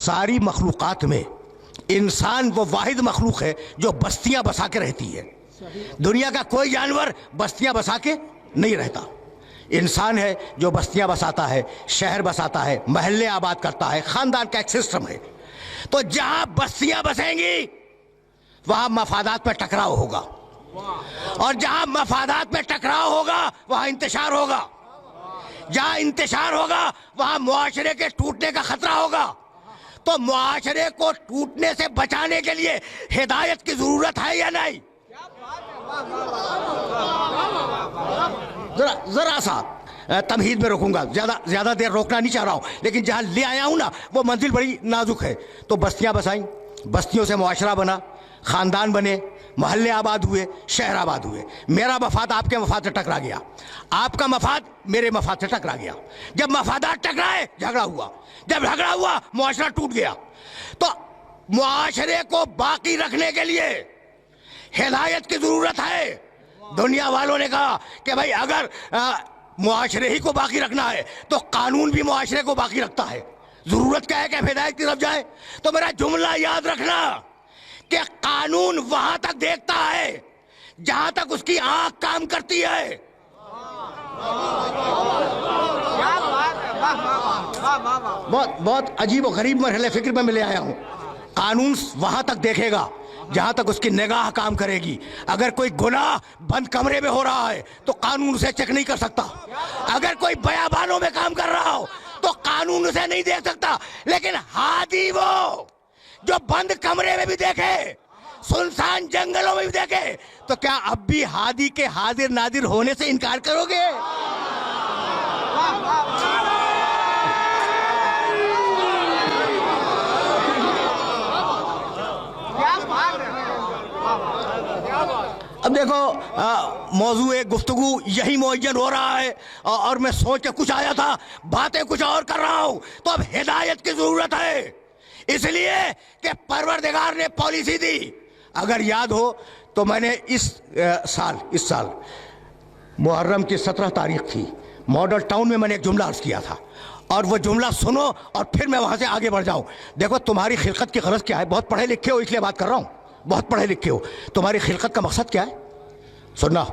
सारी मखलूक़ात में इंसान वो वाहिद मखलूक है जो बस्तियां बसा के रहती है। दुनिया का कोई जानवर बस्तियां बसा के नहीं रहता। इंसान है जो बस्तियां बसाता है, शहर बसाता है, महल्ले आबाद करता है, खानदान का एक सिस्टम है। तो जहां बस्तियां बसेंगी वहां मफादात में टकराव होगा, और जहां मफादात में टकराव होगा वहां इंतशार होगा। जहां इंतशार होगा वहां मुआशरे के टूटने का खतरा होगा। तो मुआशरे को टूटने से बचाने के लिए हिदायत की जरूरत है या नहीं? जरा सा तमहीद में रोकूंगा, ज्यादा देर रोकना नहीं चाह रहा हूं, लेकिन जहां ले आया हूं ना वो मंजिल बड़ी नाजुक है। तो बस्तियां बसाई, बस्तियों से मुआशरा बना, खानदान बने, मोहल्ले आबाद हुए, शहर आबाद हुए। मेरा मफाद आपके मफाद से टकरा गया, आपका मफाद मेरे मफाद से टकरा गया। जब मफादात टकराए झगड़ा हुआ, जब झगड़ा हुआ मुआशरा टूट गया। तो मुआशरे को बाकी रखने के लिए हिदायत की जरूरत है। दुनिया वालों ने कहा कि भाई अगर मुआशरे ही को बाकी रखना है तो कानून भी मुआशरे को बाकी रखता है। जरूरत क्या है कि हिदायत की तरफ जाए? तो मेरा जुमला याद रखना कि कानून वहां तक देखता है जहां तक उसकी आंख काम करती है। बहुत अजीब और गरीब मरहले फिक्र में ले आया हूं। कानून वहां तक देखेगा जहां तक उसकी निगाह काम करेगी। अगर कोई गुनाह बंद कमरे में हो रहा है तो कानून उसे चेक नहीं कर सकता। अगर कोई बयाबानों में काम कर रहा हो तो कानून उसे नहीं देख सकता। लेकिन हादी वो जो बंद कमरे में भी देखे, सुनसान जंगलों में भी देखे, तो क्या अब भी हादी के हाजिर नादिर होने से इनकार करोगे? अब देखो मौजू गुफ्तगू यही मुअय्यन हो रहा है, और मैं सोच के कुछ आया था, बातें कुछ और कर रहा हूं। तो अब हिदायत की जरूरत है, इसलिए कि परवरदिगार ने पॉलिसी दी। अगर याद हो तो मैंने इस साल मुहर्रम की 17 तारीख थी, मॉडल टाउन में मैंने एक जुमला अर्ज किया था, और वो जुमला सुनो और फिर मैं वहां से आगे बढ़ जाऊं। देखो तुम्हारी खिलकत की गरज क्या है? बहुत पढ़े लिखे हो इसलिए बात कर रहा हूं, बहुत पढ़े लिखे हो। तुम्हारी खिलकत का मकसद क्या है? सुनना,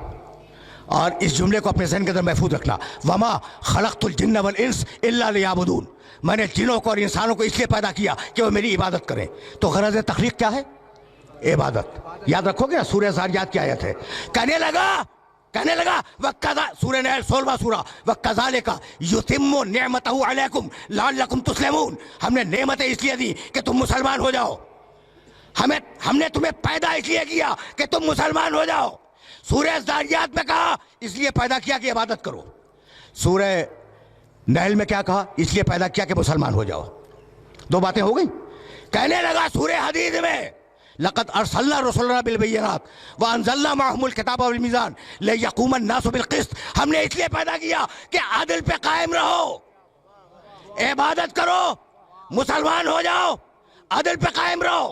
और इस जुमले को अपने ज़हन के अंदर महफूज रखना। वमा खलक़तुल जिन्न वल इंस इल्ला लियाबुदून। मैंने जिनों को और इंसानों को इसलिए पैदा किया कि वो मेरी इबादत करें। तो गरज तख्लीक क्या है? इबादत। याद रखोगे ना, सूरह ज़ारियात की आयत है। कहने लगा वक्कज़ा, सूरह नहल 16वां सूरा, वक्कज़ालिका युतिम्मु निअमतहु अलैकुम लअल्लकुम तुस्लिमून। हमने नेमतें इसलिए दी कि तुम मुसलमान हो जाओ। हमने तुम्हें पैदा इसलिए किया कि तुम मुसलमान हो जाओ। सूरह ज़ारियात में कहा इसलिए पैदा किया कि इबादत करो। सूरह नहल में क्या कहा? इसलिए पैदा किया कि मुसलमान हो जाओ। दो बातें हो गई। कहने लगा सूरह हदीद में लक़द अरसलना रसूलना बिल बय्यिनात व अंज़लना मअहुमुल किताब वल मीज़ान लियक़ूमन नासु बिल क़िस्त। हमने इसलिए पैदा किया कि आदिल पे कायम रहो, इबादत करो, मुसलमान हो जाओ, आदिल पे कायम रहो।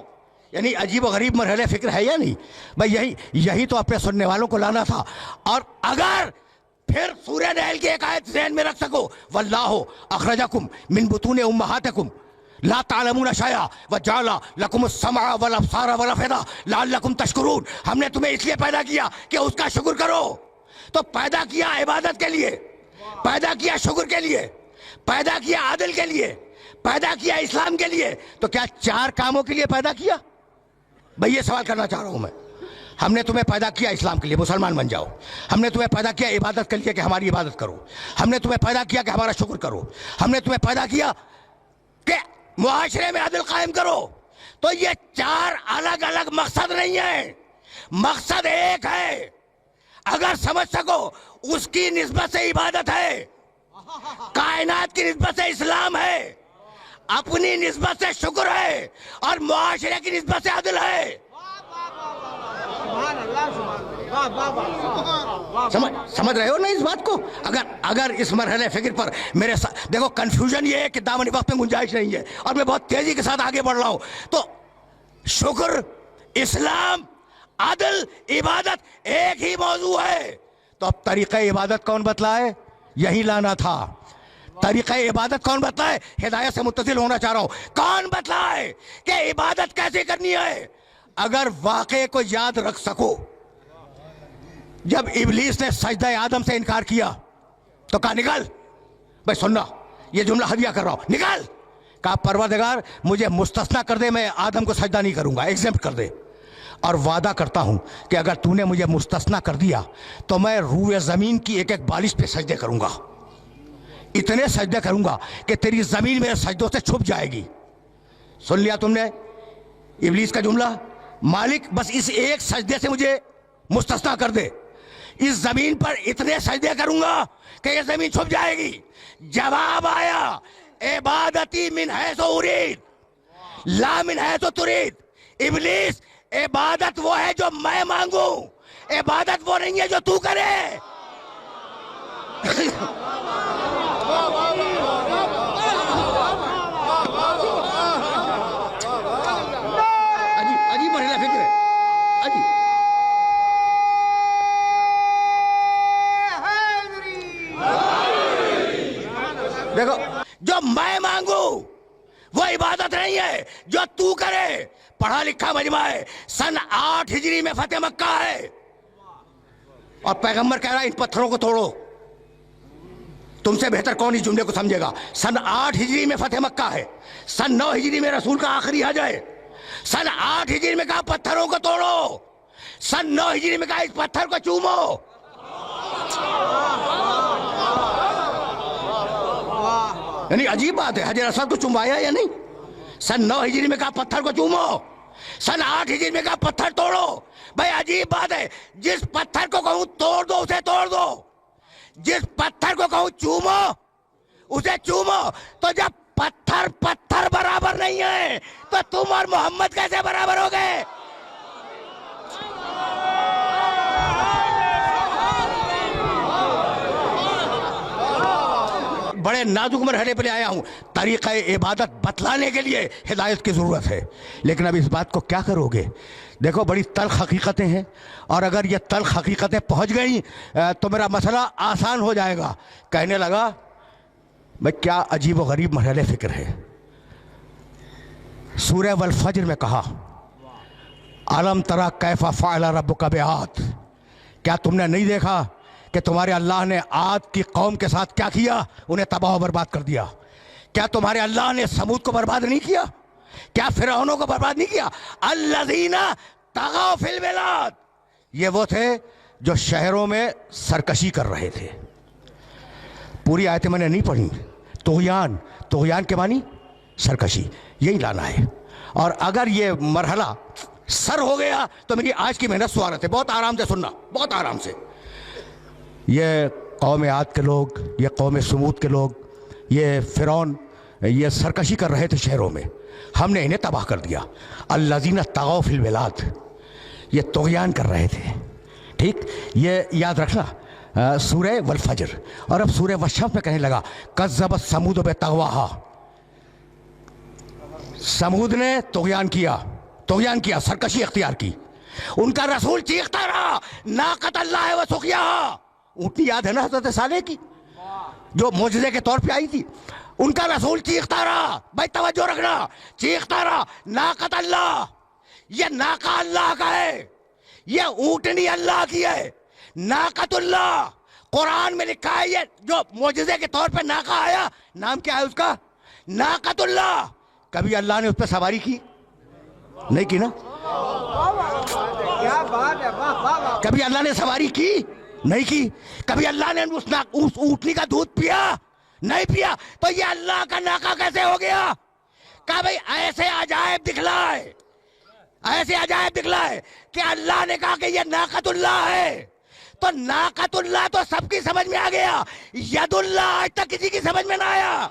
यानी अजीब व गरीब मरहले फिक्र है या नहीं भाई? यही तो अपने सुनने वालों को लाना था। और अगर फिर सूरह नहल की एक आयत ज़हन में रख सको, वल्लाहु अखरजकुम मिन बुतून उम्महातिकुम ला तालमून शैआ व जअला लकुमुस समअ वल अब्सार वल अफ़इदा लअल्लकुम तशकुरून। हमने तुम्हें इसलिए पैदा किया कि उसका शुक्र करो। तो पैदा किया इबादत के लिए, पैदा किया शुक्र के लिए, पैदा किया आदिल के लिए, पैदा किया इस्लाम के लिए। तो क्या 4 कामों के लिए पैदा किया? भाई ये सवाल करना चाह रहा हूं मैं। हमने तुम्हें पैदा किया इस्लाम के लिए, मुसलमान बन जाओ। हमने तुम्हें पैदा किया इबादत के लिए कि हमारी इबादत करो। हमने तुम्हें पैदा किया कि हमारा शुक्र करो। हमने तुम्हें पैदा किया कि मुआशरे में अदल कायम करो। तो ये 4 अलग अलग मकसद नहीं है, मकसद एक है। अगर समझ सको उसकी निस्बत से इबादत है, कायनात की निस्बत से इस्लाम है, अपनी निस्बत से शुक्र है, और मुआशरे की निस्बत से अदल है। समझ रहे हो ना इस बात को? अगर इस मरहले फिक्र पर मेरे साथ देखो, कंफ्यूजन ये है कि दामन वक्त में गुंजाइश नहीं है, और मैं बहुत तेजी के साथ आगे बढ़ रहा हूं। तो शुक्र, इस्लाम, अदल, इबादत एक ही मौजू है। तो अब तरीक़ा इबादत कौन बतलाए? यही लाना था। तरीक़ा इबादत कौन बतलाए? हिदायत से मुत्तसिल होना चाह रहा हूं। कौन बतलाए कि इबादत कैसे करनी है? अगर वाक़े को याद रख सको, जब इब्लीस ने सजदा आदम से इनकार किया तो कहा निकल। भाई सुनना, ये जुमला हदिया कर रहा हूं, निकल। कहा परवरदिगार मुझे मुस्तस्ना कर दे, मैं आदम को सजदा नहीं करूंगा, एग्जेम्प्ट कर दे। और वादा करता हूं कि अगर तूने मुझे मुस्तस्ना कर दिया तो मैं रूए जमीन की एक एक बालिश पे सजदे करूंगा, इतने सजदे करूंगा कि तेरी जमीन मेरे सजदों से छुप जाएगी। सुन लिया तुमने इब्लीस का जुमला? मालिक बस इस एक सजदे से मुझे मुस्तस्ना कर दे, इस जमीन पर इतने सजदे करूंगा कि ये जमीन छुप जाएगी। जवाब आया, इबादती मिन है तो उरीद ला मिन है तो तुरीद। इब्लीस, इबादत वो है जो मैं मांगू, इबादत वो नहीं है जो तू करे। अजीब मरहला फिक्र है, अजीब। देखो, जो मैं मांगू वो इबादत नहीं है जो तू करे। पढ़ा लिखा मजमा है, सन 8 हिजरी में फतेह मक्का है और पैगंबर कह रहा है इन पत्थरों को तोड़ो। तुमसे बेहतर कौन इस जुमले को समझेगा? सन 8 हिजरी में फतेह मक्का है, सन 9 हिजरी में रसूल का आखिरी हज है। सन 8 हिजरी में कहा पत्थरों को तोड़ो, सन 9 हिजरी में कहा इस पत्थर को चूमो। यानी अजीब बात है, हजर असद को चुमाया या नहीं? सन 9 हिजरी में कहा पत्थर को चूमो, सन 8 हिजरी में कहा पत्थर तोड़ो। भाई अजीब बात है, जिस पत्थर को कहूं तोड़ दो उसे तोड़ दो, जिस पत्थर को कहूं चूमो उसे चूमो। तो जब पत्थर पत्थर बराबर नहीं है तो तुम और मोहम्मद कैसे बराबर हो गए? बड़े नाजुक मरहले पर आया हूं, तरीक़ा इबादत बतलाने के लिए हिदायत की ज़रूरत है। लेकिन अब इस बात को क्या करोगे? देखो, बड़ी तल्ख हकीकतें हैं और अगर ये तल्ख हकीकतें पहुंच गई तो मेरा मसला आसान हो जाएगा। कहने लगा, भाई क्या अजीब व गरीब मरहले फ़िक्र है। सूरह वल फज्र में कहा, अलम तरा कैफा फ़अल रब्बुका बिआद, क्या तुमने नहीं देखा कि तुम्हारे अल्लाह ने आद की कौम के साथ क्या किया? उन्हें तबाह बर्बाद कर दिया। क्या तुम्हारे अल्लाह ने समूद को बर्बाद नहीं किया? क्या फिरौनों को बर्बाद नहीं किया? अल्लज़ीना तग़ौ फ़िल बिलाद, ये वो थे जो शहरों में सरकशी कर रहे थे। पूरी आयतें मैंने नहीं पढ़ी। तुग़यान, तुग़यान के मानी सरकशी, यही लाना है। और अगर ये मरहला सर हो गया तो मेरी आज की मेहनत स्वागत है। बहुत आराम से सुनना, बहुत आराम से। ये कौम आद के लोग, ये कौम समूद के लोग, ये फ़िरौन, ये सरकशी कर रहे थे शहरों में, हमने इन्हें तबाह कर दिया। अल्लज़ीना तग़ौ फ़िल बिलाद, ये तुग़यान कर रहे थे। ठीक, ये याद रखना। सूरह वल फज्र। और अब सूरह वश्शम्स में कहने लगा, कज़्ज़बत समूद बितग़वाहा, समूद ने तुग़यान किया, सरकशी इख्तियार की। उनका रसूल चीखता रहा, नाक़त अल्लाह व सुक़ियाहा। ऊँटनी याद है ना हज़रत सालेह की, जो मोजज़े के तौर पे आई थी? उनका रसूल चीखता रहा, भाई तवज्जो रखना, चीखता रहा, नाक़त अल्लाह, ये नाका अल्लाह का है, ये ऊँटनी अल्लाह की है। नाक़तुल्लाह कुरान में लिखा है, ये जो मोजज़े के तौर पे नाका आया, नाम क्या है उसका? नाक़तुल्लाह। कभी अल्लाह ने उस पर सवारी की? नहीं की ना? क्या बात है, कभी अल्लाह ने सवारी की? नहीं की। कभी अल्लाह ने उस ऊँटनी का दूध पिया? नहीं पिया। तो ये अल्लाह का नाका कैसे हो गया? कहा भाई ऐसे अजायब दिखलाए, ऐसे अजायब दिखलाए कि अल्लाह ने कहा कि ये नाक़तुल्लाह है। तो नाक़तुल्लाह तो सबकी समझ में आ गया, यदुल्लाह आज तक किसी की समझ में ना आया।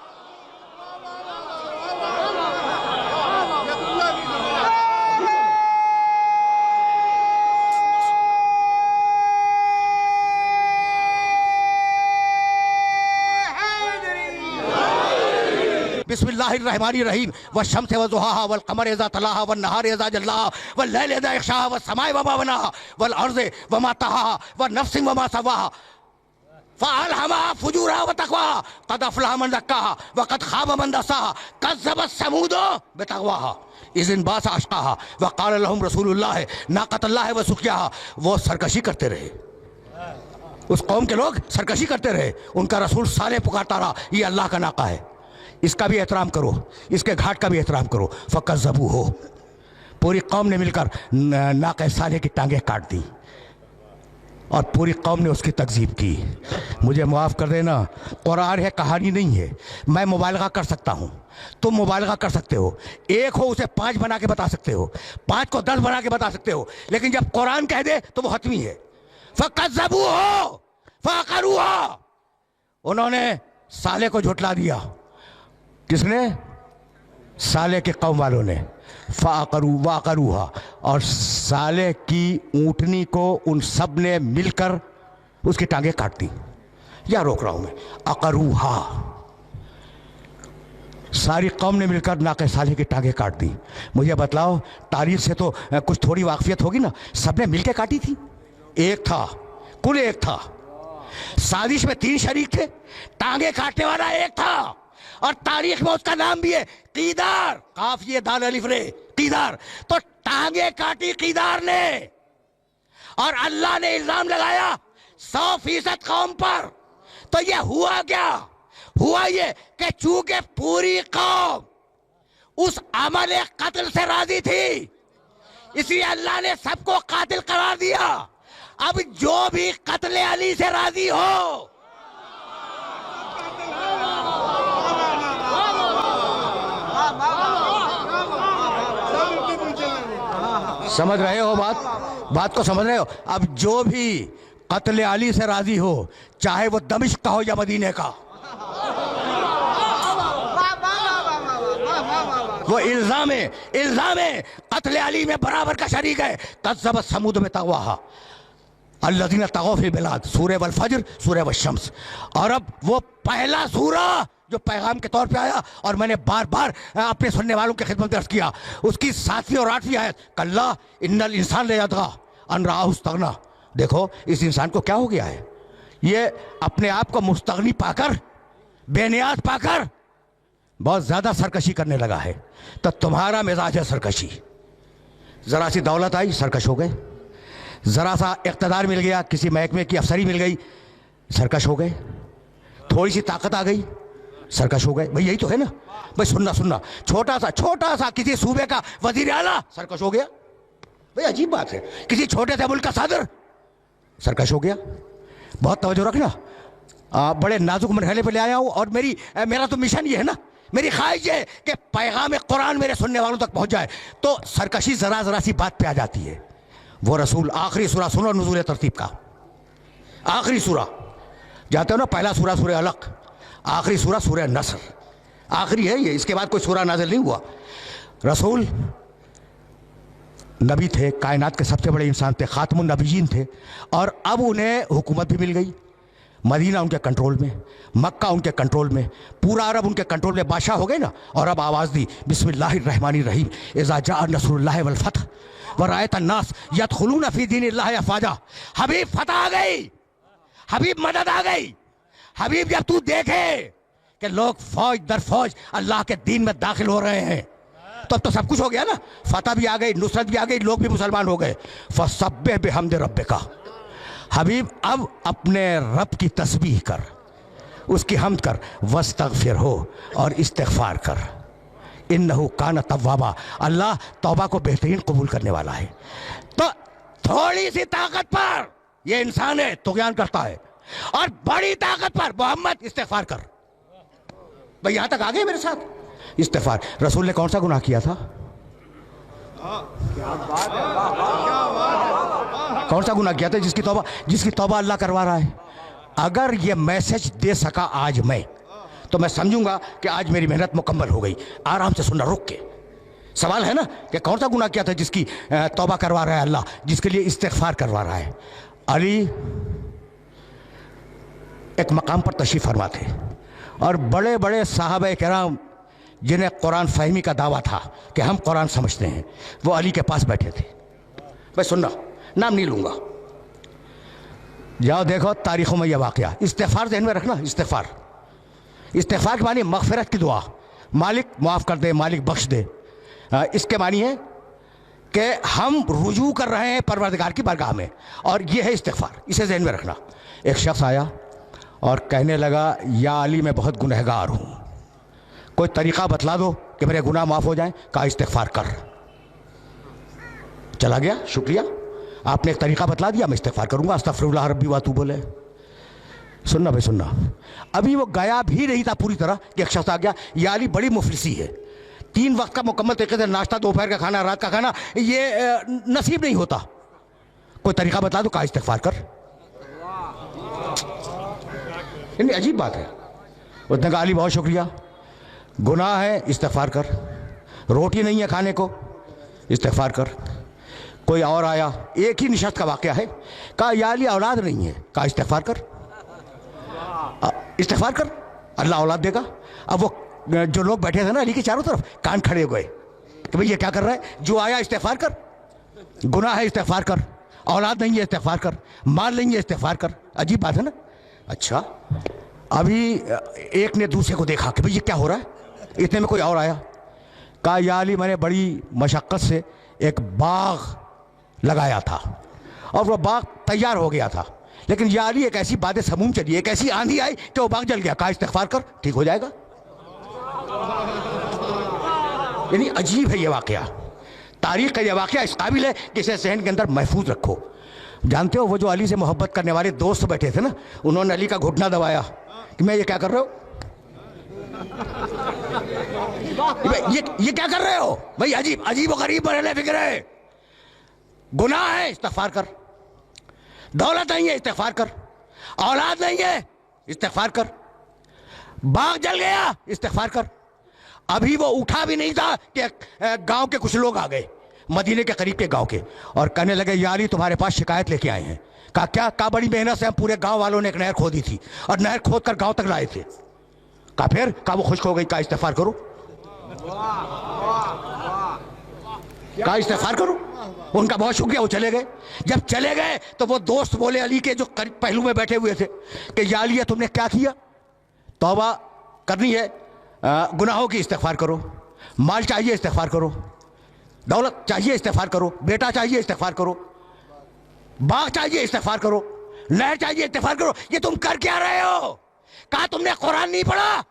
बिस्मिल्लाहिर्रहमानिर्रहीम। वश्शम्स वज़ुहाहा वल क़मर इज़ा तलाहा वन नहार इज़ा जल्लाहा वल लैल इज़ा यग़शाहा वस समाए वमा बनाहा वल अर्ज़ वमा तहाहा व नफ्सिन वमा सवाहा। फ़अल्हमा फुजूरहा व तक़वाहा क़द अफ़लहा मन ज़क्काहा व क़द ख़ाब मन दस्साहा कज़्ज़बत समूद बितक़वाहा इज़ इंबाअस अश्क़ाहा व क़ाल लहुम रसूलुल्लाह नाक़तल्लाह व सुक़याहा। वो सरकशी करते रहे, उस कौम के लोग सरकशी करते रहे, उनका रसूल साले पुकारता रहा ये अल्लाह का नाका है, इसका भी एहतराम करो, इसके घाट का भी एहतराम करो। फ़कज़्ज़बू हो, पूरी कौम ने मिलकर नाक़े साले की टांगें काट दी और पूरी कौम ने उसकी तकज़ीब की। मुझे माफ़ कर देना, कुरान है, कहानी नहीं है। मैं मुबालगा कर सकता हूँ, तुम मुबालगा कर सकते हो, एक हो उसे 5 बना के बता सकते हो, 5 को 10 बना के बता सकते हो, लेकिन जब कुरान कह दे तो वो हतमी है। फ़कज़्ज़बू हो फ़अक़रूहा, उन्होंने साले को झुठला दिया। किसने? साले के कौम वालों ने। फ़अक़रूहा, और साले की ऊँटनी को उन सब ने मिलकर उसकी टांगें काट दी। या रोक रहा हूँ मैं, अक़रूहा, सारी कौम ने मिलकर नाक़े साले की टांगें काट दी। मुझे बतलाओ, तारीख़ से तो कुछ थोड़ी वाक़फ़ियत होगी ना, सब ने मिल के काटी थी। एक था, कुल एक था, साजिश में 3 शरीक थे, टांगे काटने वाला एक था, और तारीख में उसका नाम भी है कीदार, काफ ये दाल अलिफ रे, कीदार। तो टांगे काटी कीदार ने, और अल्लाह ने इल्जाम लगाया 100% कौम पर। तो ये हुआ क्या? हुआ ये कि चूंकि पूरी कौम उस अमल कत्ल से राजी थी, इसलिए अल्लाह ने सबको कातिल करार दिया। अब जो भी कत्ले अली से राजी हो, समझ रहे हो बात को समझ रहे हो? अब जो भी कत्ले अली से राजी हो, चाहे वो दमिश्क का हो या मदीने का, वो इल्जाम है कत्ले अली में बराबर का शरीक है। कज़्ज़बत समूद में तग़वाहा अल्लज़ीना तग़ौ फ़िल बिलाद, सूरह वल फज्र, सूरह वश्शम्स। और अब वो पहला सूरा जो पैगाम के तौर पे आया, और मैंने बार बार अपने सुनने वालों की खिदमत में अर्ज़ किया, उसकी 7वीं और 8वीं आयत, कल्ला इन्नल इंसान लयतग़ा अन रआहु इस्तग़ना। देखो इस इंसान को क्या हो गया है, ये अपने आप को मुस्तग़नी पाकर, बेनियाज पाकर बहुत ज़्यादा सरकशी करने लगा है। तो तुम्हारा मिजाज है सरकशी। ज़रा सी दौलत आई, सरकश हो गए। ज़रा सा इक़्तिदार मिल गया, किसी महकमे की अफसरी मिल गई, सरकश हो गए। थोड़ी सी ताकत आ गई, सरकश हो गए। भाई यही तो है ना भाई, सुनना, छोटा सा किसी सूबे का वज़ीर आला, सरकश हो गया। भाई अजीब बात है, किसी छोटे से मुल्क का सदर, सरकश हो गया। बहुत तवज्जो रखना, बड़े नाजुक मरहले पे ले आया हूँ, और मेरा तो मिशन ये है ना, मेरी ख्वाहिश है कि पैगाम कुरान मेरे सुनने वालों तक पहुँच जाए। तो सरकशी ज़रा सी बात पे आ जाती है। वो रसूल, आखिरी सूरा सुनो नुज़ूल तरतीब का, आखिरी सूरा जाते हो ना, पहला सूरा सूरह अलक, आखिरी सूरा सूरह नस्र, आखिरी है ये, इसके बाद कोई सूरा नाज़िल नहीं हुआ। रसूल नबी थे, कायनात के सबसे बड़े इंसान थे, खातमुन नबीयीन थे, और अब उन्हें हुकूमत भी मिल गई। मदीना उनके कंट्रोल में, मक्का उनके कंट्रोल में, पूरा अरब उनके कंट्रोल में, बादशाह हो गए ना। और अब आवाज़ दी, बिस्मिल्लाहिर्रहमानिर्रहीम, इज़ा जाअ नस्रुल्लाहि वल फतह व रअयत अन्नास यदखुलूना फी दीनिल्लाहि अफ़वाजा। हबीब फतह आ गई, हबीब मदद आ गई। हबीब जब तू देखे कि लोग फौज दर फौज अल्लाह के दीन में दाखिल हो रहे हैं, तो अब तो सब कुछ हो गया ना, फतह भी आ गई, नुसरत भी आ गई, लोग भी मुसलमान हो गए। फसब्बिह बिहम्दि रब्बिका, हबीब अब अपने रब की तस्बीह कर, उसकी हमद कर, वस्तगफिर हो, और इस्तिग़फ़ार कर, इन्नहु कान तव्वाबा, अल्लाह तौबा को बेहतरीन कबूल करने वाला है। तो थोड़ी सी ताकत पर ये इंसान है, तुग़यान करता है, और बड़ी ताकत पर मोहम्मद इस्तिग़फ़ार कर। भाई यहां तक आ गए मेरे साथ। इस्तिग़फ़ार, रसूल ने कौन सा गुनाह किया था? कौन सा गुनाह किया था जिसकी तौबा अल्लाह करवा रहा है? अगर ये मैसेज दे सका आज मैं, तो मैं समझूंगा कि आज मेरी मेहनत मुकम्मल हो गई। आराम से सुनना, रुक के। सवाल है ना कि कौन सा गुनाह किया था जिसकी तौबा करवा रहा है अल्लाह, जिसके लिए इस्तिग़फ़ार करवा रहा है? अली एक मकाम पर तशरीफ़ फरमा थे, और बड़े बड़े साहबे किराम जिन्हें कुरान फ़हमी का दावा था कि हम कुरान समझते हैं, वो अली के पास बैठे थे। भाई सुनना, नाम नहीं लूँगा। जाओ देखो तारीखों में यह वाक़या। इस्तिग़फ़ार ज़हन में रखना। इस्तिग़फ़ार के मानी मग़फ़िरत की दुआ, मालिक माफ़ कर दे, मालिक बख्श दे। इसके मानी है कि हम रुजू कर रहे हैं परवरदिगार की बारगाह में, और ये है इस्तिग़फ़ार। इसे ज़हन में रखना। एक शख्स आया और कहने लगा, या अली मैं बहुत गुनहगार हूँ, कोई तरीक़ा बतला दो कि मेरे गुनाह माफ़ हो जाएं। कहा इस्तिग़फ़ार कर। चला गया, शुक्रिया, आपने एक तरीक़ा बतला दिया, मैं इस्तिग़फ़ार करूँगा, अस्तग़फ़िरुल्लाह रब्बी व अतूबु इलैह। सुनना भाई सुनना, अभी वो गया भी नहीं था पूरी तरह कि एक शख्स आ गया, या अली बड़ी मुफलिसी है, 3 वक्त का मुकम्मल तरीके से नाश्ता, दोपहर का खाना, रात का खाना ये नसीब नहीं होता, कोई तरीक़ा बता दो। कहा इस्तिग़फ़ार कर। इतनी अजीब बात है। उसने कहा अली बहुत शुक्रिया, गुनाह है, इस्तिग़फ़ार कर। रोटी नहीं है खाने को, इस्तिग़फ़ार कर। कोई और आया, एक ही निशस्त का वाक़या है। कहा या अली औलाद नहीं है। कहा इस्तिग़फ़ार कर। इस्तिग़फ़ार कर, अल्लाह औलाद देगा। अब वो जो लोग बैठे थे ना अली के चारों तरफ, कान खड़े हो गए कि भाई ये क्या कर रहा है। जो आया इस्तिग़फ़ार कर, गुनाह है इस्तिग़फ़ार कर, औलाद नहीं है इस्तिग़फ़ार कर, माल नहीं है इस्तिग़फ़ार कर। अजीब बात है ना। अच्छा, अभी एक ने दूसरे को देखा कि भाई ये क्या हो रहा है। इतने में कोई और आया। कहा या अली मैंने बड़ी मशक्क़त से एक बाग लगाया था और वो बाग तैयार हो गया था, लेकिन या अली एक ऐसी बात समूम चली, एक ऐसी आंधी आई कि वो बाग जल गया। कहा इस्तिग़फ़ार कर, ठीक हो जाएगा। यानी अजीब है ये वाक़या, तारीख़ का ये वाक़या इस काबिल है कि इसे ज़हन के अंदर महफूज रखो। जानते हो वो जो अली से मोहब्बत करने वाले दोस्त बैठे थे ना, उन्होंने अली का घुटना दबाया कि मैं ये क्या कर रहे हो, ये क्या कर रहे हो भाई। अजीब अजीब व गरीब बने फिक्र है। गुनाह है, इस्तिग़फ़ार कर। दौलत नहीं है, इस्तिग़फ़ार कर। औलाद नहीं है, इस्तिग़फ़ार कर। बाग जल गया, इस्तिग़फ़ार कर। अभी वो उठा भी नहीं था कि गांव के कुछ लोग आ गए, मदीने के करीब के गांव के, और कहने लगे या अली तुम्हारे पास शिकायत लेके आए हैं। कहा क्या। कहा बड़ी मेहनत से हम पूरे गांव वालों ने एक नहर खोदी थी और नहर खोद कर गांव तक लाए थे। कहा फिर। कहा वो खुश्क हो गई। कहा इस्तिग़फ़ार करो। कहा इस्तिग़फ़ार करो। उनका बहुत शुक्रिया, वो चले गए। जब चले गए तो वो दोस्त बोले अली के जो पहलू में बैठे हुए थे कि या अली तुमने क्या किया। तौबा करनी है, गुनाहों की, इस्तिग़फ़ार करो। माल चाहिए, इस्तिग़फ़ार करो। दौलत चाहिए, इस्तिग़फ़ार करो। बेटा चाहिए, इस्तिग़फ़ार करो। बाग चाहिए, इस्तिग़फ़ार करो। नहर चाहिए, इस्तिग़फ़ार करो। ये तुम कर क्या रहे हो। कहा तुमने कुरान नहीं पढ़ा।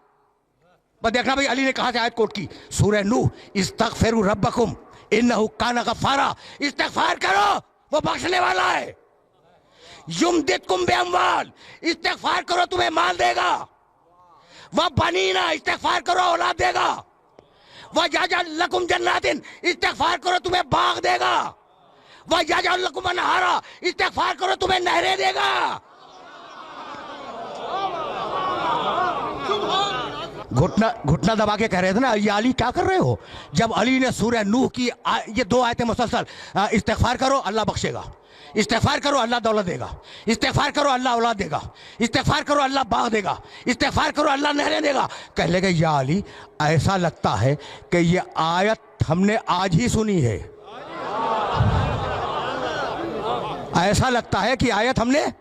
बस देखना भाई, अली ने कहा से आयत कोट की, सूरह नूह, इस्तग़फ़िरू रब्बकुम इन्नहु काना गफ़्फ़ारा। इस्तिग़फ़ार करो, वो बख्शने वाला है। युमदिदकुम बिअम्वाल, इस्तिग़फ़ार करो तुम्हें माल देगा। वह बनीना, इस्तिग़फ़ार करो औलाद देगा। वह यजअल लकुम जन्नातिन, इस्तिग़फ़ार करो तुम्हें बाग देगा। वह यजअल लकुम अनहारा, इस्तिग़फ़ार करो तुम्हें नहरें देगा। घुटना दबा के कह रहे थे ना, ये अली क्या कर रहे हो। जब अली ने सूरह नूह की ये 2 आयतें मुसलसल, इस्तिग़फ़ार करो अल्लाह बख्शेगा, इस्तिग़फ़ार करो अल्लाह दौलत देगा, इस्तिग़फ़ार करो अल्लाह औलाद देगा, इस्तिग़फ़ार करो अल्लाह बाग देगा, इस्तिग़फ़ार करो अल्लाह नहरें देगा। कह लगे या अली ऐसा लगता है कि ये आयत हमने आज ही सुनी है। ऐसा लगता है कि आयत हमने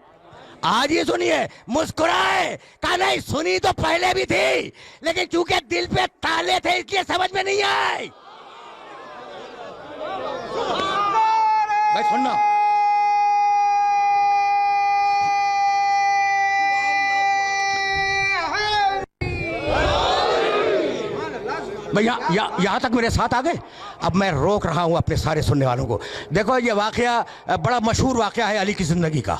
आज ही सुनी है। मुस्कुराए। कहा नहीं, सुनी तो पहले भी थी, लेकिन चूंकि दिल पे ताले थे इसलिए समझ में नहीं आई। भाई सुनना, भैया यहाँ तक मेरे साथ आ गए। अब मैं रोक रहा हूँ अपने सारे सुनने वालों को। देखो ये वाक़या बड़ा मशहूर वाक़या है अली की ज़िंदगी का,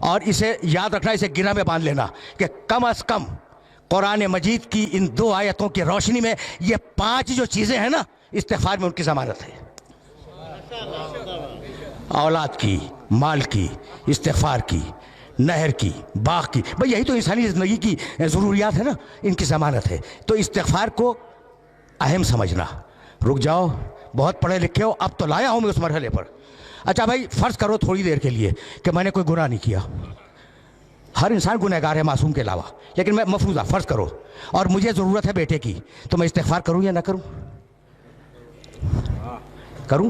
और इसे याद रखना, इसे गिरा में बांध लेना कि कम अज़ कम कुरान मजीद की इन 2 आयतों की रोशनी में ये 5 जो चीज़ें हैं ना, इस्तिग़फ़ार में उनकी ज़मानत है। औलाद की, माल की, इस्तिग़फ़ार की, नहर की, बाग की। भाई यही तो इंसानी ज़िंदगी की ज़रूरियात है ना, इनकी ज़मानत है। तो इस्तिग़फ़ार को अहम समझना। रुक जाओ, बहुत पढ़े लिखे हो, अब तो लाया हूँ मैं उस मरहले पर। अच्छा भाई, फ़र्ज़ करो थोड़ी देर के लिए कि मैंने कोई गुनाह नहीं किया। हर इंसान गुनहगार है मासूम के अलावा, लेकिन मैं मफरूज़ा फ़र्ज़ करो और मुझे ज़रूरत है बेटे की, तो मैं इस्तिग़फ़ार करूँ या ना करूँ। करूँ,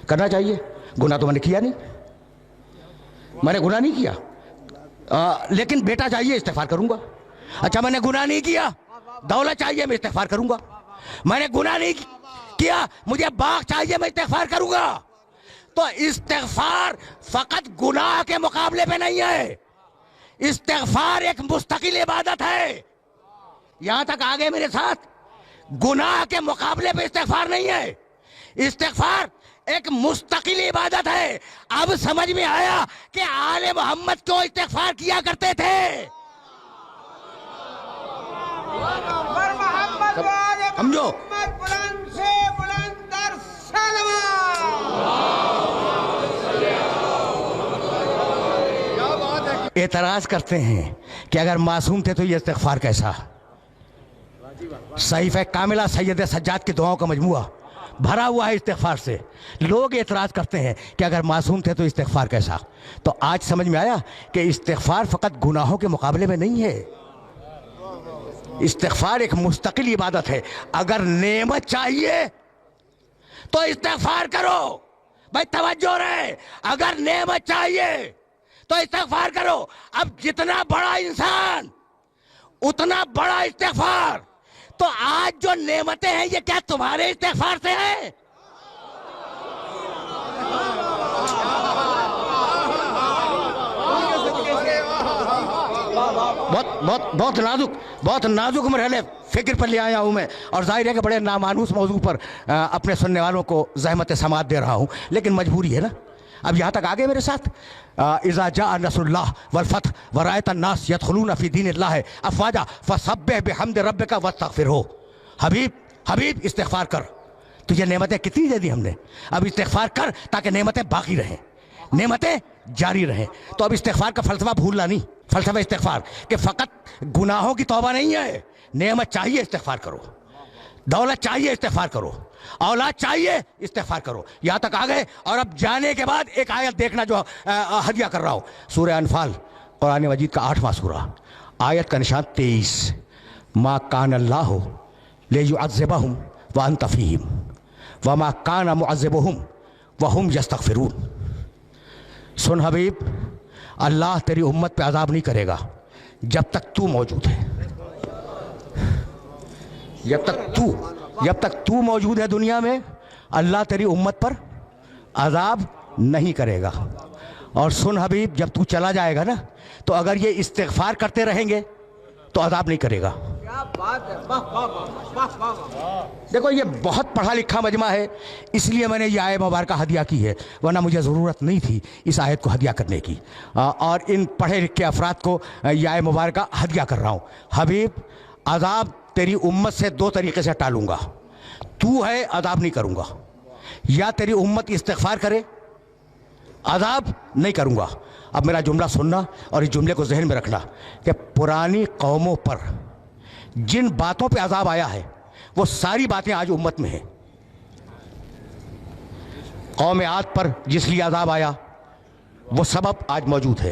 करना चाहिए। गुनाह तो मैंने किया नहीं। मैंने गुनाह नहीं किया, लेकिन बेटा चाहिए इस्तिग़फ़ार करूंगा। अच्छा, मैंने गुनाह नहीं किया, दौलत चाहिए, मैं इस्तिग़फ़ार करूंगा। मैंने गुनाह नहीं किया, मुझे बाग चाहिए, मैं इस्तिग़फ़ार करूंगा। तो इस्तिग़फ़ार फकत गुनाह के मुकाबले पे नहीं है, इस्तिग़फ़ार एक मुस्तकिल इबादत है। यहां तक आ गए मेरे साथ? गुनाह के मुकाबले पे इस्तिग़फ़ार नहीं है, इस्तिग़फ़ार एक मुस्तकिल इबादत है। अब समझ में आया कि आले मोहम्मद क्यों इस्तिग़फ़ार किया करते थे। समझो, एतराज करते हैं कि अगर मासूम थे तो ये इस्तिग़फ़ार कैसा। सहीफ़े कामिला सैयद सज्जाद की दुआओं का मजमुआ भरा हुआ है इस्तिग़फ़ार से। लोग एतराज़ करते हैं कि अगर मासूम थे तो इस्तिग़फ़ार कैसा। तो आज समझ में आया कि इस्तिग़फ़ार फ़कत गुनाहों के मुकाबले में नहीं है, इस्तिग़फ़ार एक मुस्तकिल इबादत है। अगर नेमत चाहिए तो इस्तिग़फ़ार करो, भाई तवज्जो रहे, अगर नेमत चाहिए तो इस्तिग़फ़ार करो। अब जितना बड़ा इंसान उतना बड़ा इस्तिग़फ़ार। तो आज जो नेमतें हैं ये क्या तुम्हारे इस्तिग़फ़ार से हैं? बहुत नाजुक मरहले फिक्र पर ले आया हूं मैं, और जाहिर है कि बड़े नामानूस मौजू पर अपने सुनने वालों को ज़हमत समात दे रहा हूं, लेकिन मजबूरी है ना। अब यहां तक आगे मेरे साथ, इज़ा जाअ नस्रुल्लाह वल फतह व रअयत अन्नास यदखुलूना फी दीनिल्लाह अफ़वाजा फसब्बिह बिहम्दि रब्बिका वस्तग़फिरहू। हबीब इस्तिग़फ़ार कर, तुझे नेमतें कितनी दे दी हमने, अब इस्तिग़फ़ार कर ताकि नेमतें बाकी रहें, नेमतें जारी रहें। तो अब इस्तिग़फ़ार का फ़लसफ़ा भूलना नहीं, फ़लसफ़ा इस्तिग़फ़ार कि फ़कत गुनाहों की तौबा नहीं है, नेमत चाहिए इस्तिग़फ़ार करो, दौलत चाहिए इस्तिग़फ़ार करो, औलाद चाहिए इस्तिग़फ़ार करो। यहाँ तक आ गए। और अब जाने के बाद एक आयत देखना जो हदिया कर रहा हूँ, सूरह अनफ़ाल कुरान मजीद का 8वां सूरा, आयत का निशान 23, मा कान अल्लाहु लियुअज़्ज़िबहुम व अंत फ़ीहिम व मा कान मुअज़्ज़िबुहुम व हुम यस्तग़फ़िरून। सुन हबीब, अल्लाह तेरी उम्मत पे अज़ाब नहीं करेगा जब तक तू मौजूद है, जब तक तू मौजूद है दुनिया में, अल्लाह तेरी उम्मत पर अज़ाब नहीं करेगा। और सुन हबीब, जब तू चला जाएगा ना, तो अगर ये इस्तिग़फ़ार करते रहेंगे तो अज़ाब नहीं करेगा। क्या बात है, वाह वाह वाह वाह। देखो, ये बहुत पढ़ा लिखा मजमा है, इसलिए मैंने ये आयत मुबारक हदिया की है, वरना मुझे ज़रूरत नहीं थी इस आयत को हदिया करने की। और इन पढ़े लिखे अफराद को ये आयत मुबारक हदिया कर रहा हूँ। हबीब, अज़ाब तेरी उम्मत से दो तरीक़े से टालूंगा, तू है अज़ाब नहीं करूँगा, या तेरी उम्मत इस्तिग़फ़ार करे, अज़ाब नहीं करूँगा। अब मेरा जुमला सुनना और इस जुमले को जहन में रखना कि पुरानी कौमों पर जिन बातों पे अज़ाब आया है वो सारी बातें आज उम्मत में हैं। कौम आद पर जिस लिए अज़ाब आया वो सबब आज मौजूद है,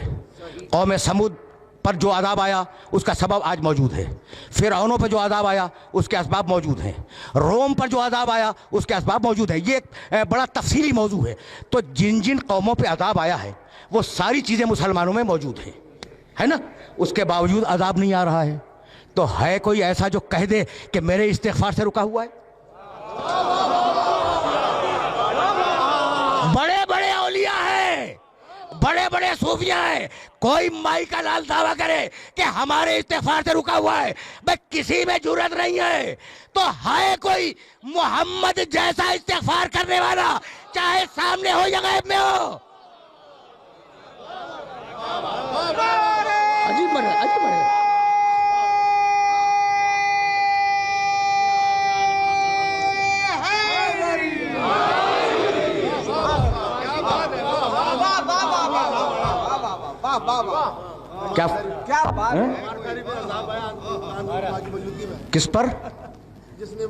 कौम समूद पर जो अज़ाब आया उसका सबब आज मौजूद है, फ़िरऔनों पर जो अज़ाब आया उसके असबाब मौजूद हैं, रोम पर जो अज़ाब आया उसके असबाब मौजूद हैं। ये एक बड़ा तफसीली मौजू है। तो जिन जिन कौमों पे अज़ाब आया है वो सारी चीज़ें मुसलमानों में मौजूद हैं, है ना। उसके बावजूद अज़ाब नहीं आ रहा है। तो है कोई ऐसा जो कह दे कि मेरे इस्तिग़फ़ार से रुका हुआ है? बड़े बड़े औलिया हैं, बड़े बड़े सूफिया हैं, कोई माई का लाल दावा करे कि हमारे इस्तिग़फ़ार से रुका हुआ है, भाई किसी में जुर्रत नहीं है। तो है कोई मोहम्मद जैसा इस्तिग़फ़ार करने वाला, चाहे सामने हो या गैब में हो? अजीब बने, अजीब बने। क्या क्या बात है? किस पर? जिसने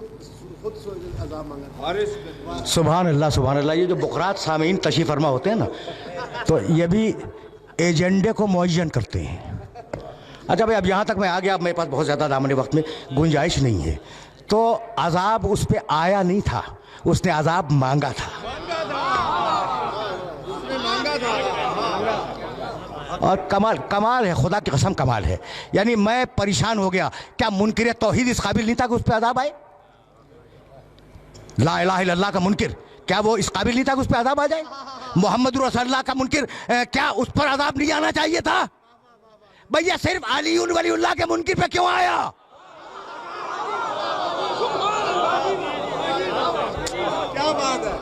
खुद अज़ाब मांगा। सुभान अल्लाह, सुभान अल्लाह। ये जो बुकरात सामीन तशरीफ़ फरमा होते हैं ना, तो ये भी एजेंडे को मुअय्यन करते हैं। अच्छा भाई, अब यहाँ तक मैं आ गया, अब मेरे पास बहुत ज़्यादा दामने वक्त में गुंजाइश नहीं है। तो अज़ाब उस पर आया नहीं था, उसने अज़ाब मांगा था। और कमाल कमाल है, खुदा की कसम कमाल है। यानी मैं परेशान हो गया, क्या मुनकिर तौहीद इस काबिल नहीं था कि उस पर अज़ाब आए? ला इलाहा इल्लल्लाह का मुनकिर, क्या वो इस काबिल नहीं था कि उस पर अज़ाब आ जाए? मोहम्मद रसूलुल्लाह का मुनकिर, क्या उस पर अज़ाब नहीं आना चाहिए था? भैया सिर्फ अली वलीउल्लाह के मुनकिर पे क्यों आया? क्या बात है,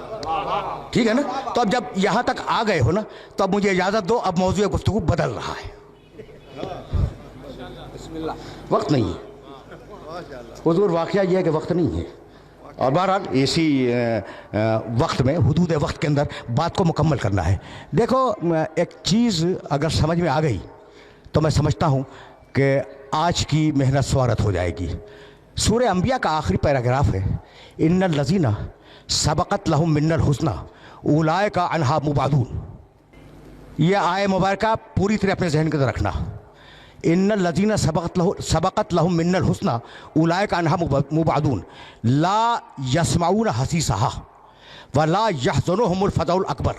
ठीक है ना? तो अब जब यहां तक आ गए हो ना, तो अब मुझे इजाजत दो, अब मौजूद गुफ्तगू बदल रहा है। वक्त नहीं है हुजूर, वाकया यह है कि वक्त नहीं है। और बहरहाल इसी वक्त में, हुदूद वक्त के अंदर बात को मुकम्मल करना है। देखो, एक चीज़ अगर समझ में आ गई तो मैं समझता हूँ कि आज की मेहनत स्वारत हो जाएगी। सूरह अंबिया का आखिरी पैराग्राफ है, इन्नल लज़ीना सबक़त लहुम मिन्नल हुस्ना उलाइका अन्हा मुबादून। यह आय मुबारका पूरी तरह अपने जहन के अंदर रखना। इन्नल लज़ीना सबक़त लहुम मिन्नल हुस्ना उलाइका अन्हा मुबादून ला यस्माऊन हसीसहा व ला यहज़ुनुहुमुल फ़ज़उल अकबर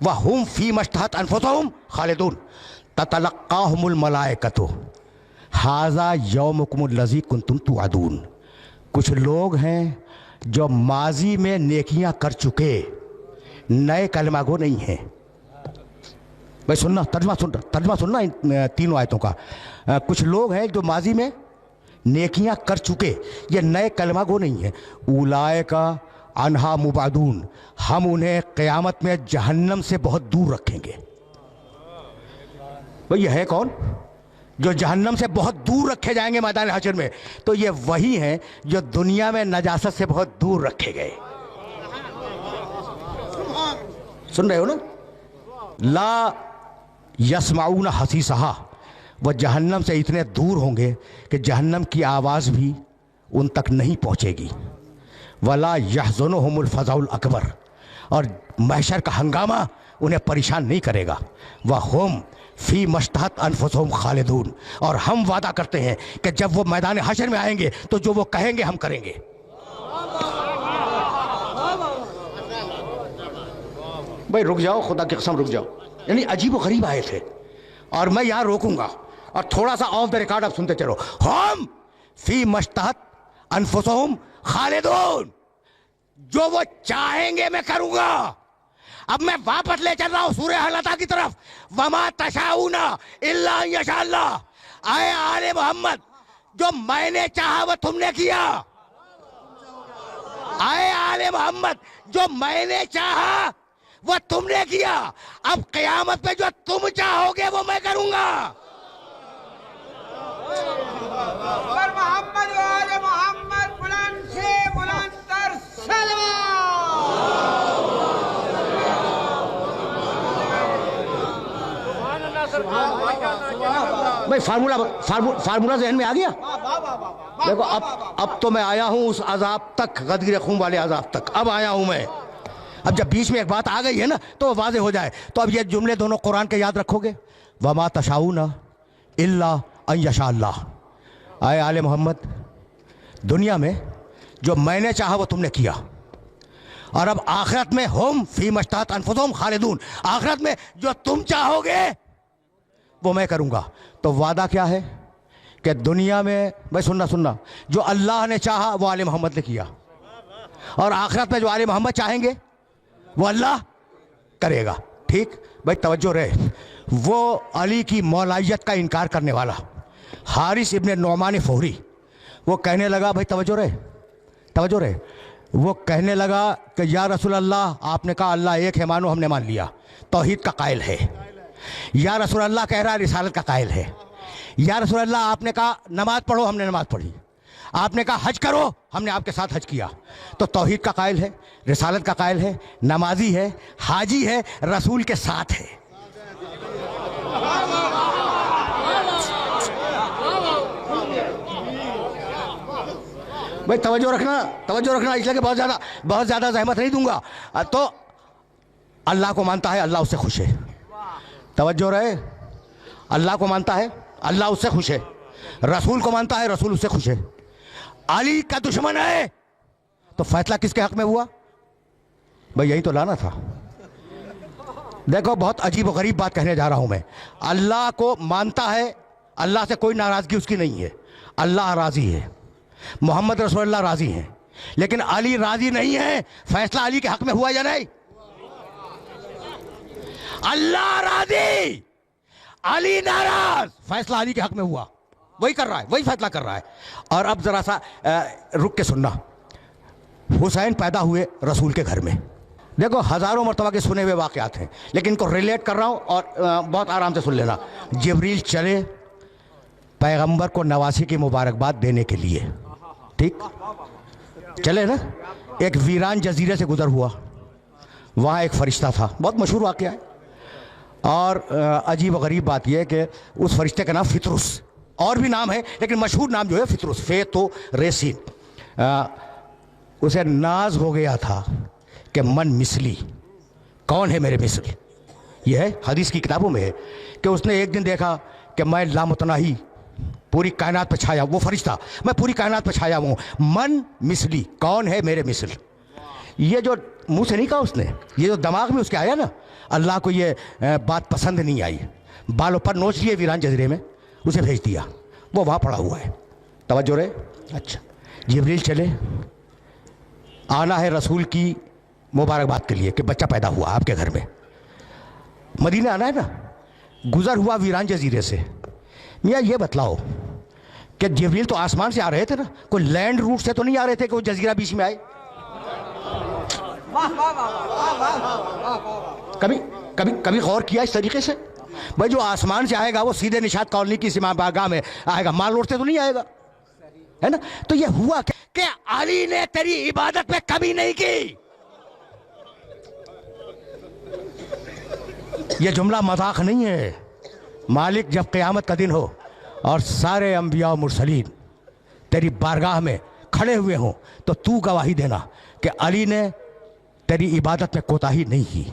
व हुम फ़ी मश्तहत अनफुसुहुम खालिदून ततलक़्क़ाहुमुल मलाइकतु हाज़ा यौमुकुमुल लज़ी कुंतुम तुअदून। कुछ लोग हैं जो माजी में नेकियां कर चुके, नए कलमा गो नहीं हैं। भाई सुनना, तर्जमा सुनना इन तीनों आयतों का। कुछ लोग हैं जो माजी में नेकियां कर चुके, ये नए कलमा गो नहीं है। उलाइका अन्हा मुबादून, हम उन्हें क़यामत में जहन्नम से बहुत दूर रखेंगे। भाई ये है कौन जो जहन्नम से बहुत दूर रखे जाएंगे मैदान हशर में? तो ये वही हैं जो दुनिया में नजासत से बहुत दूर रखे गए। सुन रहे हो ना? ला यस्माऊन हसीसहा, वह जहन्नम से इतने दूर होंगे कि जहन्नम की आवाज़ भी उन तक नहीं पहुँचेगी। वला यहज़ुनुहुमुल फ़ज़उल अकबर, और महशर का हंगामा उन्हें परेशान नहीं करेगा। वह हुम फ़ी मश्तहत अनफुसुहुम खालिदून, और हम वादा करते हैं कि जब वो मैदान हशर में आएंगे तो जो वो कहेंगे हम करेंगे। भाई रुक जाओ, खुदा की कसम रुक जाओ। यानी अजीब व गरीब आए थे, और मैं यहाँ रोकूंगा और थोड़ा सा ऑफ द रिकॉर्ड आप सुनते चलो। हम फ़ी मश्तहत अनफुसुहुम खालिदून, जो वो चाहेंगे मैं करूंगा। अब मैं वापस ले चल रहा हूं सूरह हलता की तरफ। वमा तशाऊना इल्ला यशाअल्लाह। आए आले मोहम्मद, जो मैंने चाहा वो तुमने किया। आए आले मोहम्मद, जो मैंने चाहा वो तुमने किया। अब क़यामत पे जो तुम चाहोगे वो मैं करूंगा। मोहम्मद वाले मोहम्मद बुलंद से बुलंदतर भाई फार्मूला जहन में आ गया। देखो अब तो मैं आया हूं उस अजाब तक, गदीर खून वाले अजाब तक अब आया हूं मैं। अब जब बीच में एक बात आ गई है ना तो वो वाज़ेह हो जाए। तो अब ये जुमले दोनों कुरान के याद रखोगे। वमा तशाऊना इल्ला अन यशा अल्लाह। आए आले मोहम्मद, दुनिया में जो मैंने चाहा वो तुमने किया, और अब आखिरत में हम फी मश्तहत अनफुसुहुम खालिदून, आखिरत में जो तुम चाहोगे वो मैं करूंगा। तो वादा क्या है कि दुनिया में, भाई सुनना, जो अल्लाह ने चाहा वो आले मोहम्मद ने किया, और आखिरत में जो आले मोहम्मद चाहेंगे वो अल्लाह करेगा। ठीक भाई, तवज्जो रहे। वो अली की मौलाइयत का इनकार करने वाला हारिस इब्ने नौमान फ़ौरी, वो कहने लगा, भाई तवज्जो रहे, वो कहने लगा कि या रसूल अल्लाह, आपने कहा अल्लाह एक है, मानो हमने मान लिया, तौहीद का कायल है। या रसूल अल्लाह कह रहा है रिसालत का कायल है। या रसूल अल्लाह, आपने कहा नमाज पढ़ो, हमने नमाज पढ़ी। आपने कहा हज करो, हमने आपके साथ हज किया। तो तौहीद का कायल है, रिसालत का कायल है, नमाजी है, हाजी है, रसूल के साथ है। भाई तवज्जो रखना, इसलिए कि बहुत ज़्यादा ज़हमत नहीं दूंगा। तो अल्लाह को मानता है, अल्लाह उससे खुश है। तवज्जो रहे, अल्लाह को मानता है, अल्लाह उससे खुश है। रसूल को मानता है, रसूल उससे खुश है। अली का दुश्मन है, तो फैसला किसके हक में हुआ? भाई यही तो लाना था। देखो, बहुत अजीब और गरीब बात कहने जा रहा हूं मैं। अल्लाह को मानता है, अल्लाह से कोई नाराजगी उसकी नहीं है, अल्लाह राजी है, मोहम्मद रसूलुल्लाह राजी हैं, लेकिन अली राजी नहीं है। फैसला अली के हक में हुआ या नहीं? अल्लाह राजी, अली नाराज, फैसला अली के हक में हुआ, वही कर रहा है, वही फैसला कर रहा है। और अब जरा सा रुक के सुनना। हुसैन पैदा हुए रसूल के घर में। देखो, हजारों मरतबा के सुने हुए वाक़यात हैं, लेकिन इनको रिलेट कर रहा हूं और बहुत आराम से सुन लेना। जिब्रील चले पैगंबर को नवासी की मुबारकबाद देने के लिए, ठीक चले ना। एक वीरान जजीरे से गुजर हुआ, वहाँ एक फरिश्ता था, बहुत मशहूर वाक़या है। और अजीब व गरीब बात यह है कि उस फरिश्ते का नाम फितरुस, और भी नाम है लेकिन मशहूर नाम जो है फितरुस, फेतो रेसिन। उसे नाज हो गया था कि मन मिसली, कौन है मेरे मिसल। यह है हदीस की किताबों में है कि उसने एक दिन देखा कि मैं लामुतनाही पूरी कायनात पे छाया, वो फरिश्ता, मैं पूरी कायनात पे छाया हूँ, मन मिसली, कौन है मेरे मिसल। ये जो मुंह से नहीं कहा उसने, ये जो दिमाग में उसके आया ना, अल्लाह को ये बात पसंद नहीं आई, बालों पर नोच लिए वीरान जजीरे में, उसे भेज दिया, वो वहाँ पड़ा हुआ है। तवज्जो रहे। अच्छा, जिब्रील चले, आना है रसूल की मुबारकबाद के लिए कि बच्चा पैदा हुआ आपके घर में, मदीने आना है ना। गुजर हुआ वीरान जजीरे से। मियाँ ये बतलाओ कि जिब्रील तो आसमान से आ रहे थे ना, कोई लैंड रूट से तो नहीं आ रहे थे कि वो जजीरा बीच में आए? कभी कभी कभी गौर किया इस तरीके से? भाई जो आसमान से आएगा वो सीधे निशात कॉलोनी की सीमा बागा में आएगा, माल रोड से तो नहीं आएगा, है ना। तो ये हुआ कि अली ने तेरी इबादत में कमी नहीं की। ये जुमला मजाक नहीं है। मालिक जब क़यामत का दिन हो और सारे अंबिया और मुरसलीन तेरी बारगाह में खड़े हुए हों, तो तू गवाही देना कि अली ने तेरी इबादत में कोताही नहीं की।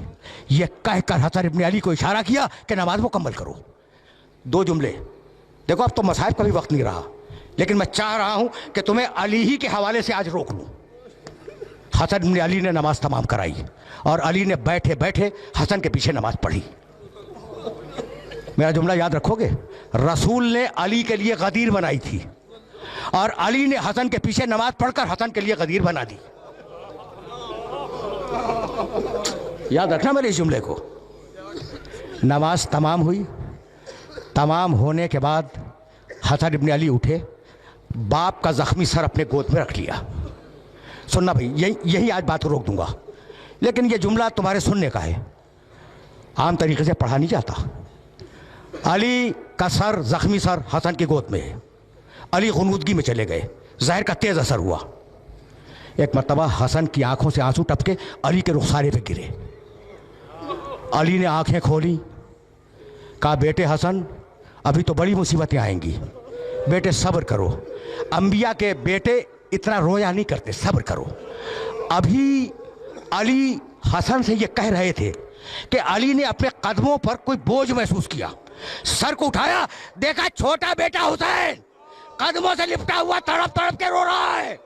यह कहकर हसन इब्ने अली को इशारा किया कि नमाज मुकम्मल करो। दो जुमले। देखो, अब तो मसाइब का भी वक्त नहीं रहा, लेकिन मैं चाह रहा हूं कि तुम्हें अली ही के हवाले से आज रोक लूं। हसन इब्ने अली ने नमाज तमाम कराई और अली ने बैठे बैठे हसन के पीछे नमाज पढ़ी। मेरा जुमला याद रखोगे? रसूल ने अली के लिए गदीर बनाई थी और अली ने हसन के पीछे नमाज पढ़कर हसन के लिए गदीर बना दी। याद रखना मेरे इस जुमले को। नमाज तमाम हुई, तमाम होने के बाद हसन इब्ने अली उठे, बाप का जख्मी सर अपने गोद में रख लिया। सुनना भाई, यही आज बात को रोक दूंगा, लेकिन यह जुमला तुम्हारे सुनने का है, आम तरीके से पढ़ा नहीं जाता। अली का सर, जख्मी सर हसन की गोद में है। अली गुनूदगी में चले गए, ज़हर का तेज असर हुआ। एक मर्तबा हसन की आंखों से आंसू टपके अली के रुखसारे पे गिरे। अली ने आंखें खोली, कहा बेटे हसन, अभी तो बड़ी मुसीबतें आएंगी, बेटे सब्र करो। अंबिया के बेटे इतना रोया नहीं करते, सब्र करो। अभी अली हसन से ये कह रहे थे कि अली ने अपने कदमों पर कोई बोझ महसूस किया, सर को उठाया, देखा छोटा बेटा हुसैन कदमों से लिपटा हुआ तड़प तड़प के रो रहा है।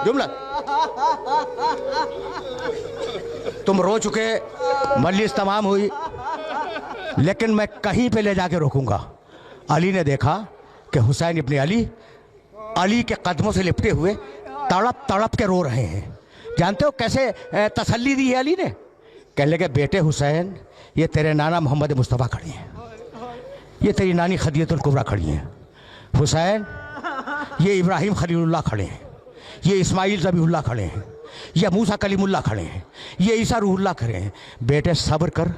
जुमला, तुम रो चुके, मजलिस तमाम हुई, लेकिन मैं कहीं पे ले जाके रोकूंगा। अली ने देखा कि हुसैन इब्ने अली अली के कदमों से लिपटे हुए तड़प तड़प के रो रहे हैं। जानते हो कैसे तसल्ली दी है अली ने? कहने लगे बेटे हुसैन, ये तेरे नाना मोहम्मद मुस्तफ़ा खड़ी हैं, ये तेरी नानी खदीजतुल कुबरा खड़ी हैं। हुसैन, ये इब्राहिम खलीलुल्लाह खड़े हैं, ये इस्माइल ज़बीहुल्लाह खड़े हैं, ये मूसा कलीमुल्लाह खड़े हैं, ये ईसा रूहुल्लाह खड़े हैं। बेटे सब्र कर,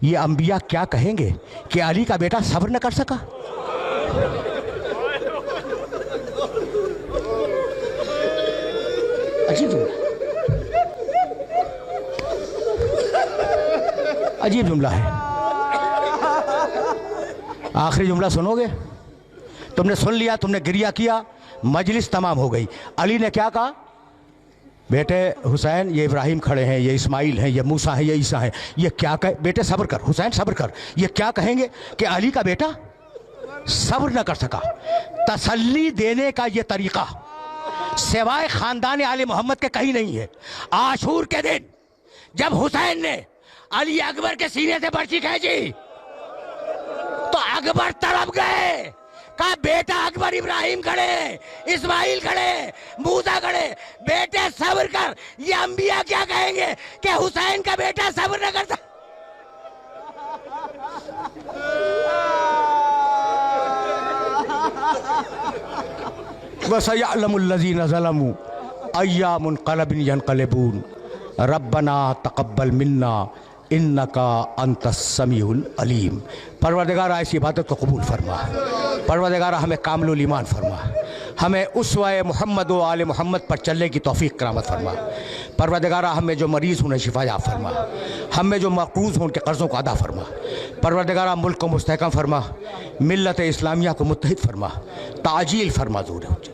ये अंबिया क्या कहेंगे कि अली का बेटा सब्र न कर सका। अजीब अजीब जुमला है। आखिरी जुमला सुनोगे? तुमने सुन लिया, तुमने गिरिया किया, मजलिस तमाम हो गई। अली ने क्या कहा? बेटे हुसैन, ये इब्राहिम खड़े हैं, ये इस्माइल हैं, ये मूसा है, ये ईसा है, ये क्या कहे? बेटे सब्र कर हुसैन, सब्र कर। ये क्या कहेंगे कि अली का बेटा सब्र न कर सका। तसल्ली देने का ये तरीका सिवाय खानदान आले मोहम्मद के कहीं नहीं है। आशूर के दिन जब हुसैन ने अली अकबर के सीने से पर्ची खींची तो अकबर तड़प गए। कहा बेटा अकबर इब्राहिम खड़े, इस्माइल खड़े, मूसा खड़े, बेटे सब्र कर। ये अंबिया क्या कहेंगे कि हुसैन का बेटा सब्र न करता। वसयअलमुल्लज़ीना ज़लमू अय्या मुनक़लबिन यनक़लिबून रब्बना तक़ब्बल मिन्ना इन्नका अंतस समीउल अलीम। परवरदिगारा इस इबादत को कबूल फरमा। परवरदिगारा हमें कामिलुल ईमान फरमा। हमें उसवाए मोहम्मद व आले मोहम्मद पर चलने की तौफीक करामत फरमा। परवरदिगारा हमें जो मरीज़ उन्हें शिफा फरमा। हमें जो मक़रूज़ हों उनके कर्ज़ों को अदा फरमा। परवरदिगारा मुल्क को मुस्तहकम फरमा। मिल्लत इस्लामिया को मुत्तहिद फरमा। ताजील फरमा ज़ूर।